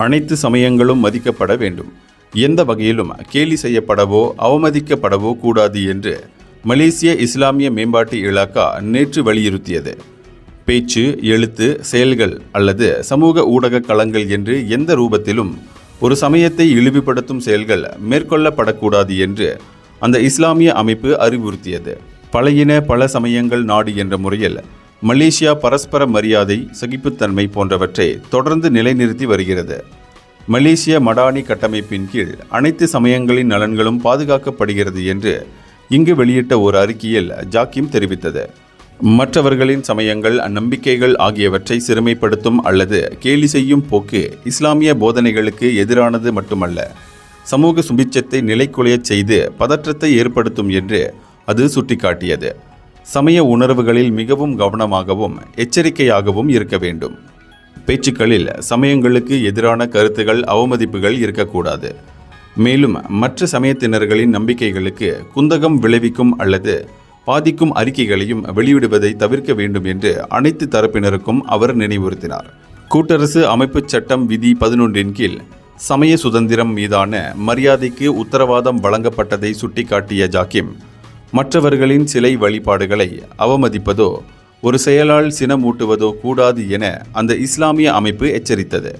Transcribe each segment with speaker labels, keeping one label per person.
Speaker 1: அனைத்து சமயங்களும் மதிக்கப்பட வேண்டும், எந்த வகையிலும் கேலி செய்யப்படவோ அவமதிக்கப்படவோ கூடாது என்று மலேசிய இஸ்லாமிய மேம்பாட்டு இலாக்கா நேற்று வலியுறுத்தியது. பேச்சு, எழுத்து, செயல்கள் அல்லது சமூக ஊடக களங்கள் என்று எந்த ரூபத்திலும் ஒரு சமயத்தை இழிவுபடுத்தும் செயல்கள் மேற்கொள்ளப்படக்கூடாது என்று அந்த இஸ்லாமிய அமைப்பு அறிவுறுத்தியது. பழையின பல சமயங்கள் நாடு என்ற முறையில் மலேசியா பரஸ்பர மரியாதை, சகிப்புத்தன்மை போன்றவற்றை தொடர்ந்து நிலைநிறுத்தி வருகிறது. மலேசிய மடானி கட்டமைப்பின் கீழ் அனைத்து சமயங்களின் நலன்களும் பாதுகாக்கப்படுகிறது என்று இங்கு வெளியிட்ட ஒரு அறிக்கையில் ஜாக்கிம் தெரிவித்தது. மற்றவர்களின் சமயங்கள், நம்பிக்கைகள் ஆகியவற்றை சிறுமைப்படுத்தும் அல்லது கேலி செய்யும் போக்கு இஸ்லாமிய போதனைகளுக்கு எதிரானது மட்டுமல்ல, சமூக சுபிட்சத்தை நிலைக்குலையச் செய்து பதற்றத்தை ஏற்படுத்தும் என்று அது சுட்டிக்காட்டியது. சமய உணர்வுகளில் மிகவும் கவனமாகவும் எச்சரிக்கையாகவும் இருக்க வேண்டும். பேச்சுக்களில் சமயங்களுக்கு எதிரான கருத்துகள், அவமதிப்புகள் இருக்கக்கூடாது. மேலும் மற்ற சமயத்தினர்களின் நம்பிக்கைகளுக்கு குந்தகம் விளைவிக்கும் அல்லது பாதிக்கும் அறிக்கைகளையும் வெளியிடுவதை தவிர்க்க வேண்டும் என்று அனைத்து தரப்பினருக்கும் அவர் நினைவுறுத்தினார். கூட்டரசு அமைப்புச் சட்டம் விதி 11 கீழ் சமய சுதந்திரம் மீதான மரியாதைக்கு உத்தரவாதம் வழங்கப்பட்டதை சுட்டிக்காட்டிய ஜாக்கிம், மற்றவர்களின் சிலை வழிபாடுகளை அவமதிப்பதோ ஒரு செயலால் சினமூட்டுவதோ கூடாது என அந்த இஸ்லாமிய அமைப்பு எச்சரித்தது.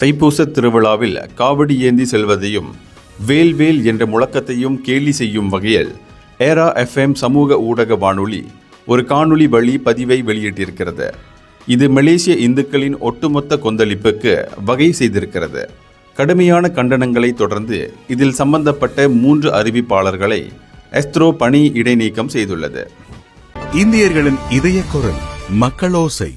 Speaker 1: தைப்பூச திருவிழாவில் காவடி ஏந்தி செல்வதையும் வேல் வேல் என்ற முழக்கத்தையும் கேலி செய்யும் வகையில் ஏரா FM சமூக ஊடக வானொலி ஒரு காணொளி வழி பதிவை வெளியிட்டிருக்கிறது. இது மலேசிய இந்துக்களின் ஒட்டுமொத்த கொந்தளிப்புக்கு வகை செய்திருக்கிறது. கடுமையான கண்டனங்களை தொடர்ந்து இதில் சம்பந்தப்பட்ட 3 அறிவிப்பாளர்களை எஸ்த்ரோ பணி இடைநீக்கம் செய்துள்ளது.
Speaker 2: இந்தியர்களின் இதய குரல் மக்களோசை.